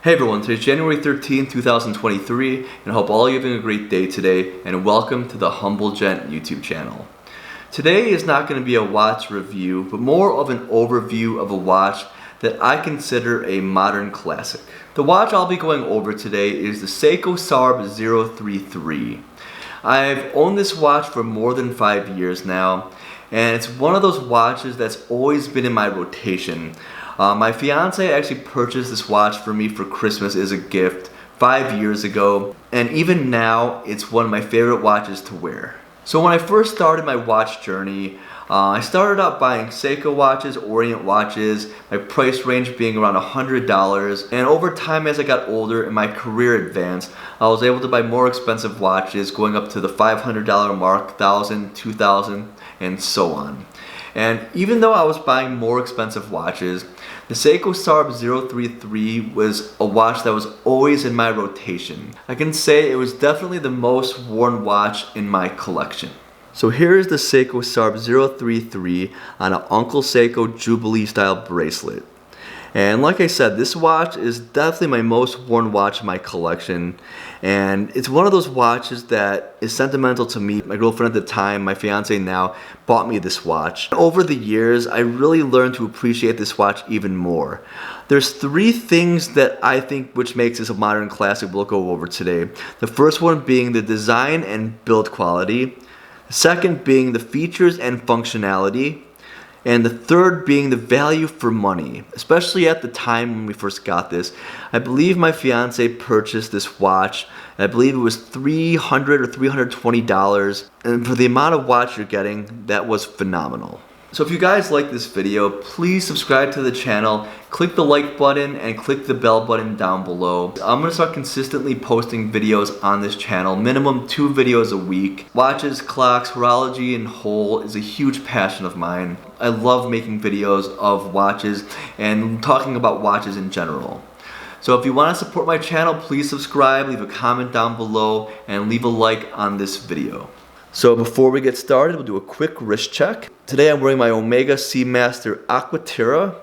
Hey everyone, today's January 13th, 2023, and I hope all of you are having a great day today, and welcome to the Humble Gent YouTube channel. Today is not going to be a watch review, but more of an overview of a watch that I consider a modern classic. The watch I'll be going over today is the Seiko SARB033. I've owned this watch for more than 5 years now, and it's one of those watches that's always been in my rotation. My fiance actually purchased this watch for me for Christmas as a gift 5 years ago, and even now it's one of my favorite watches to wear. So when I first started my watch journey, I started out buying Seiko watches, Orient watches, my price range being around $100, and over time as I got older and my career advanced, I was able to buy more expensive watches going up to the $500 mark, $1,000, $2,000, and so on. And even though I was buying more expensive watches, the Seiko SARB033 was a watch that was always in my rotation. I can say it was definitely the most worn watch in my collection. So here is the Seiko SARB033 on an Uncle Seiko Jubilee style bracelet. And like I said, this watch is definitely my most worn watch in my collection, and it's one of those watches that is sentimental to me. My girlfriend at the time, my fiance now, bought me this watch. Over the years, I really learned to appreciate this watch even more. There's three things that I think which makes this a modern classic we'll go over today. The first one being the design and build quality. The second being the features and functionality. And the third being the value for money, especially at the time when we first got this. I believe my fiance purchased this watch, and I believe it was $300 or $320, and for the amount of watch you're getting, that was phenomenal. So if you guys like this video, please subscribe to the channel, click the like button, and click the bell button down below. I'm going to start consistently posting videos on this channel, minimum 2 videos a week. Watches, clocks, horology, and whole is a huge passion of mine. I love making videos of watches and talking about watches in general. So if you want to support my channel, please subscribe, leave a comment down below, and leave a like on this video. So before we get started, we'll do a quick wrist check. Today I'm wearing my Omega Seamaster Aquaterra,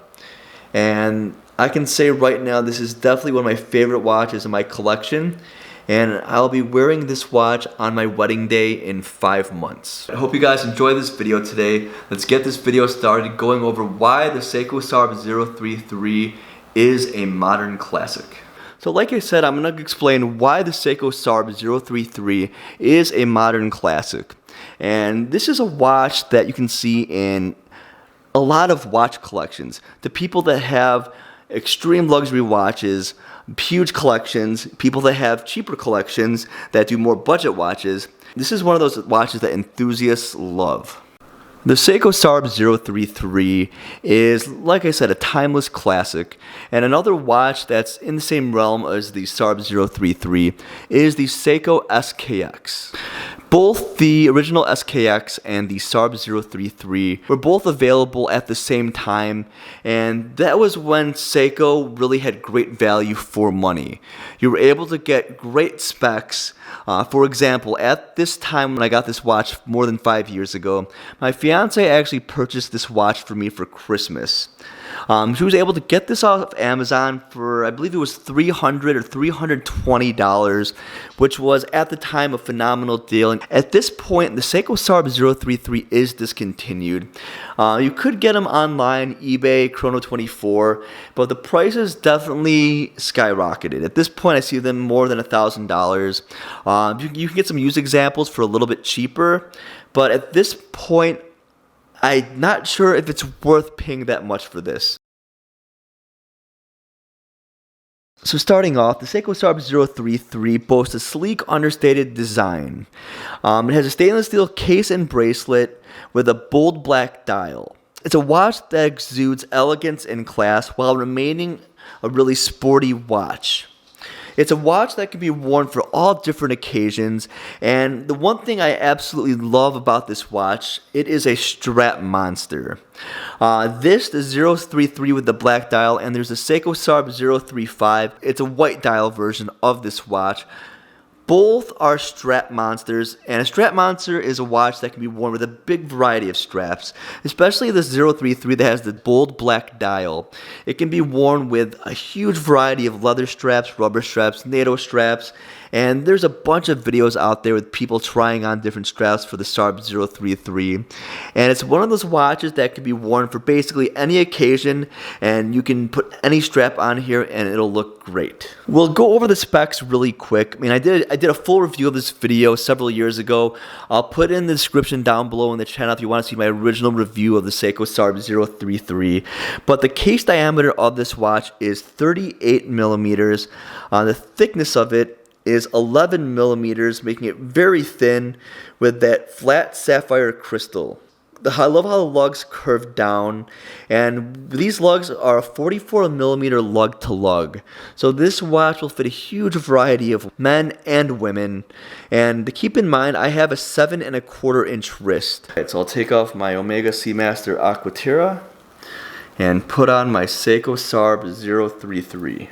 and I can say right now this is definitely one of my favorite watches in my collection, and I'll be wearing this watch on my wedding day in 5 months. I hope you guys enjoy this video today. Let's get this video started going over why the Seiko SARB033 is a modern classic. So like I said, I'm going to explain why the Seiko SARB033 is a modern classic. And this is a watch that you can see in a lot of watch collections. The people that have extreme luxury watches, huge collections, people that have cheaper collections that do more budget watches, this is one of those watches that enthusiasts love. The Seiko SARB033 is, like I said, a timeless classic, and another watch that's in the same realm as the SARB033 is the Seiko SKX. Both the original SKX and the SARB033 were both available at the same time, and that was when Seiko really had great value for money. You were able to get great specs. For example, at this time when I got this watch more than 5 years ago, my fiance actually purchased this watch for me for Christmas. She was able to get this off Amazon for, I believe it was $300 or $320, which was at the time a phenomenal deal. And at this point, the Seiko SARB033 is discontinued. You could get them online, eBay, Chrono24, but the prices definitely skyrocketed. At this point, I see them more than $1,000. You can get some used examples for a little bit cheaper, but at this point, I'm not sure if it's worth paying that much for this. So starting off, the Seiko SARB033 boasts a sleek, understated design. It has a stainless steel case and bracelet with a bold black dial. It's a watch that exudes elegance and class while remaining a really sporty watch. It's a watch that can be worn for all different occasions, and the one thing I absolutely love about this watch, it is a strap monster. The 033 with the black dial, and there's a Seiko SARB035. It's a white dial version of this watch. Both are strap monsters, and a strap monster is a watch that can be worn with a big variety of straps, especially the 033 that has the bold black dial. It can be worn with a huge variety of leather straps, rubber straps, NATO straps, and there's a bunch of videos out there with people trying on different straps for the SARB033. And it's one of those watches that can be worn for basically any occasion, and you can put any strap on here and it'll look great. We'll go over the specs really quick. I mean, I did a full review of this video several years ago. I'll put it in the description down below in the channel if you want to see my original review of the Seiko SARB033. But the case diameter of this watch is 38 millimeters. The thickness of it is 11 millimeters, making it very thin with that flat sapphire crystal. I love how the lugs curve down, and these lugs are a 44 millimeter lug to lug. So this watch will fit a huge variety of men and women. And to keep in mind, I have a 7¼ inch wrist. Right, so I'll take off my Omega Seamaster Aquaterra and put on my Seiko SARB033.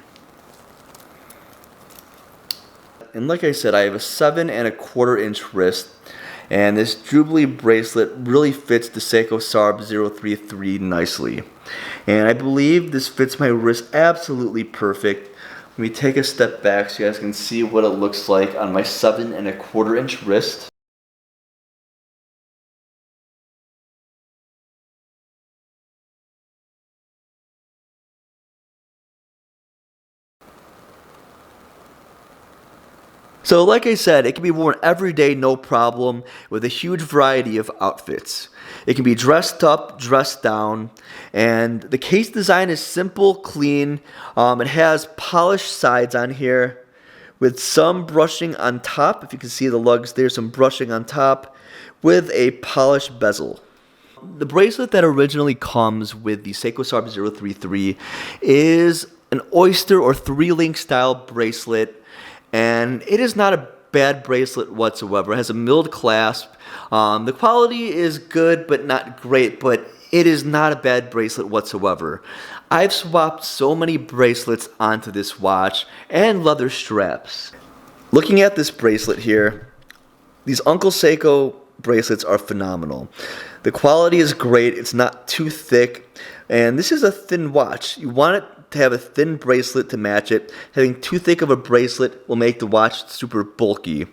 And like I said, I have a 7¼ inch wrist, and this Jubilee bracelet really fits the Seiko SARB033 nicely. And I believe this fits my wrist absolutely perfect. Let me take a step back so you guys can see what it looks like on my 7¼ inch wrist. So like I said, it can be worn every day, no problem, with a huge variety of outfits. It can be dressed up, dressed down, and the case design is simple, clean. It has polished sides on here with some brushing on top. If you can see the lugs, there's some brushing on top with a polished bezel. The bracelet that originally comes with the Seiko SARB033 is an oyster or 3-link style bracelet. And it is not a bad bracelet whatsoever. It has a milled clasp. The quality is good but not great, but it is not a bad bracelet whatsoever. I've swapped so many bracelets onto this watch and leather straps. Looking at this bracelet here, these Uncle Seiko bracelets are phenomenal. The quality is great. It's not too thick, and this is a thin watch. You want it to have a thin bracelet to match it. Having too thick of a bracelet will make the watch super bulky.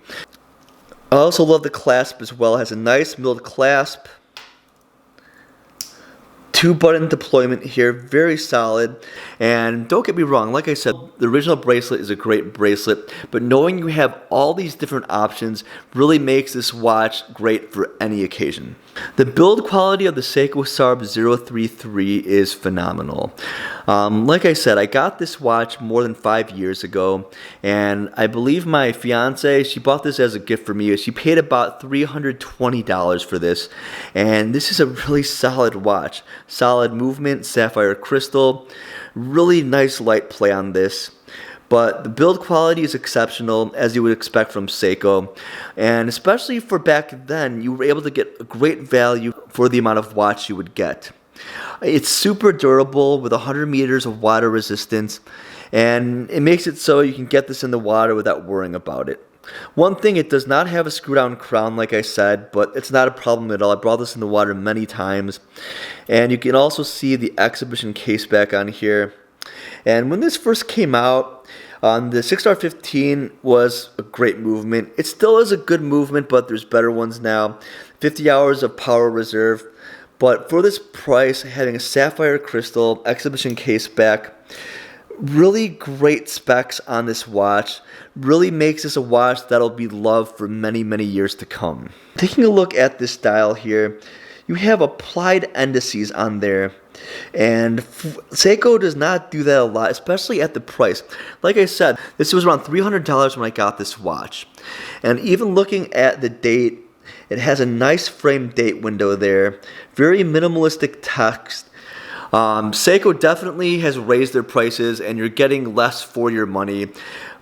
I also love the clasp as well. It has a nice milled clasp. 2-button deployment here, very solid. And don't get me wrong, like I said, the original bracelet is a great bracelet, but knowing you have all these different options really makes this watch great for any occasion. The build quality of the Seiko SARB033 is phenomenal. Like I said, I got this watch more than 5 years ago, and I believe my fiance, she bought this as a gift for me. She paid about $320 for this, and this is a really solid watch. Solid movement, sapphire crystal, really nice light play on this. But the build quality is exceptional, as you would expect from Seiko. And especially for back then, you were able to get a great value for the amount of watch you would get. It's super durable with 100 meters of water resistance, and it makes it so you can get this in the water without worrying about it. One thing, it does not have a screw-down crown like I said, but it's not a problem at all. I brought this in the water many times. And you can also see the exhibition case back on here. And when this first came out, the 6R15 was a great movement. It still is a good movement, but there's better ones now. 50 hours of power reserve. But for this price, having a sapphire crystal exhibition case back, really great specs on this watch, really makes this a watch that'll be loved for many, many years to come. Taking a look at this dial here, you have applied indices on there, and Seiko does not do that a lot, especially at the price. Like I said, this was around $300 when I got this watch, and even looking at the date, it has a nice frame date window there, very minimalistic text. Seiko definitely has raised their prices, and you're getting less for your money.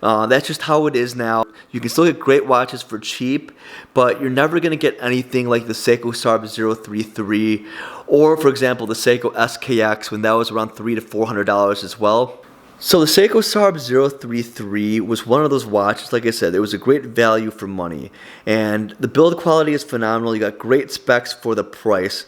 That's just how it is now. You can still get great watches for cheap, but you're never going to get anything like the Seiko SARB033, or for example the Seiko SKX when that was around $300 to $400 as well. So the Seiko SARB033 was one of those watches. Like I said, it was a great value for money, and the build quality is phenomenal. You got great specs for the price.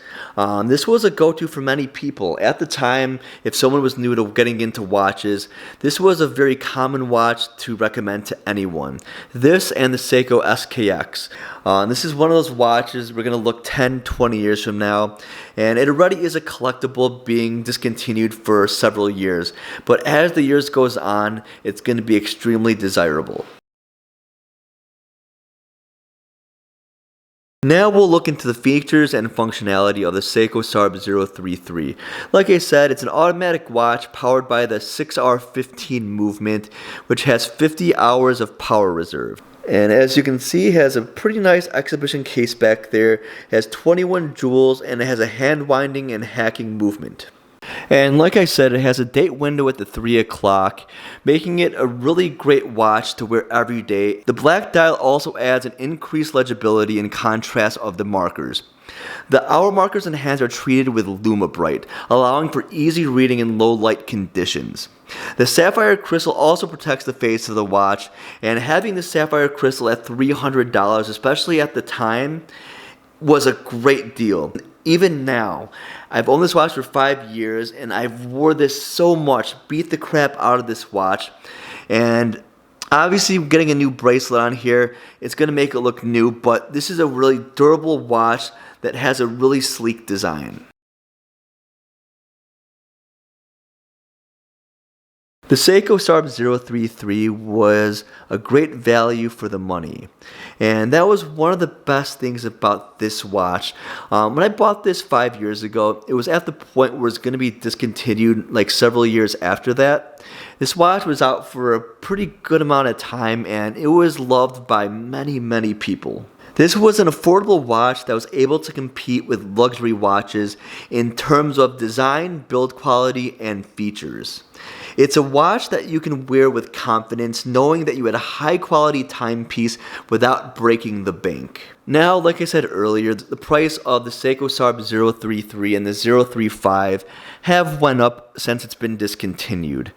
This was a go-to for many people at the time. If someone was new to getting into watches, this was a very common watch to recommend to anyone. This and the Seiko SKX. This is one of those watches we're going to look 10, 20 years from now, and it already is a collectible, being discontinued for several years. But as the years goes on, it's going to be extremely desirable. Now we'll look into the features and functionality of the Seiko SARB033. Like I said, it's an automatic watch powered by the 6R15 movement, which has 50 hours of power reserve. And as you can see, it has a pretty nice exhibition case back there. It has 21 jewels, and it has a hand winding and hacking movement. And like I said, it has a date window at the 3 o'clock, making it a really great watch to wear every day. The black dial also adds an increased legibility and contrast of the markers. The hour markers and hands are treated with LumiBright, allowing for easy reading in low light conditions. The sapphire crystal also protects the face of the watch, and having the sapphire crystal at $300, especially at the time, was a great deal. Even now, I've owned this watch for 5 years, and I've wore this so much, beat the crap out of this watch. And obviously, getting a new bracelet on here, it's going to make it look new, but this is a really durable watch that has a really sleek design. The Seiko SARB033 was a great value for the money, and that was one of the best things about this watch. When I bought this 5 years ago, it was at the point where it's going to be discontinued like several years after that. This watch was out for a pretty good amount of time, and it was loved by many people. This was an affordable watch that was able to compete with luxury watches in terms of design, build quality, and features. It's a watch that you can wear with confidence, knowing that you had a high quality timepiece without breaking the bank. Now, like I said earlier, the price of the Seiko SARB033 and the 035 have went up since it's been discontinued.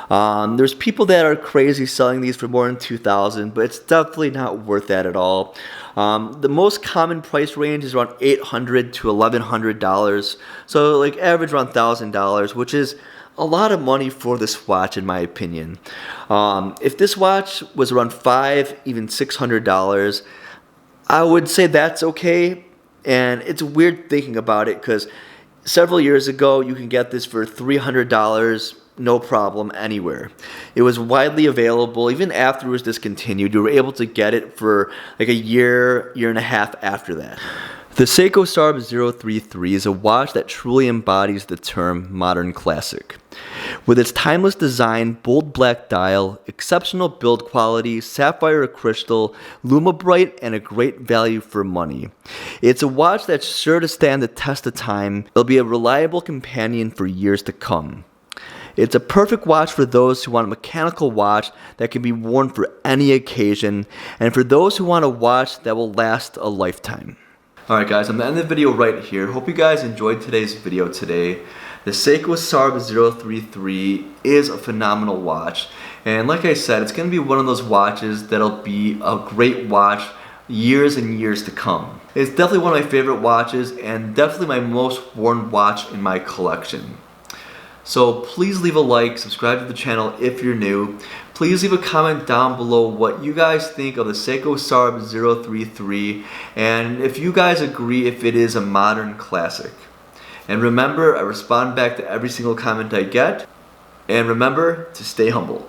There's people that are crazy selling these for more than $2,000, but it's definitely not worth that at all. The most common price range is around $800 to $1,100, so like average around $1,000, which is a lot of money for this watch, in my opinion. If this watch was around $500, even $600, I would say that's okay. And it's weird thinking about it, because several years ago you can get this for $300, no problem, anywhere. It was widely available. Even after it was discontinued, you were able to get it for like a year and a half after that. The Seiko SARB033 is a watch that truly embodies the term modern classic. With its timeless design, bold black dial, exceptional build quality, sapphire crystal, LumiBright, and a great value for money. It's a watch that's sure to stand the test of time. It'll be a reliable companion for years to come. It's a perfect watch for those who want a mechanical watch that can be worn for any occasion, and for those who want a watch that will last a lifetime. Alright guys, I'm going to end the video right here. Hope you guys enjoyed today's video today. The Seiko SARB033 is a phenomenal watch, and like I said, it's going to be one of those watches that'll be a great watch years and years to come. It's definitely one of my favorite watches, and definitely my most worn watch in my collection. So please leave a like, subscribe to the channel if you're new. Please leave a comment down below what you guys think of the Seiko SARB033, and if you guys agree if it is a modern classic. And remember, I respond back to every single comment I get. And remember to stay humble.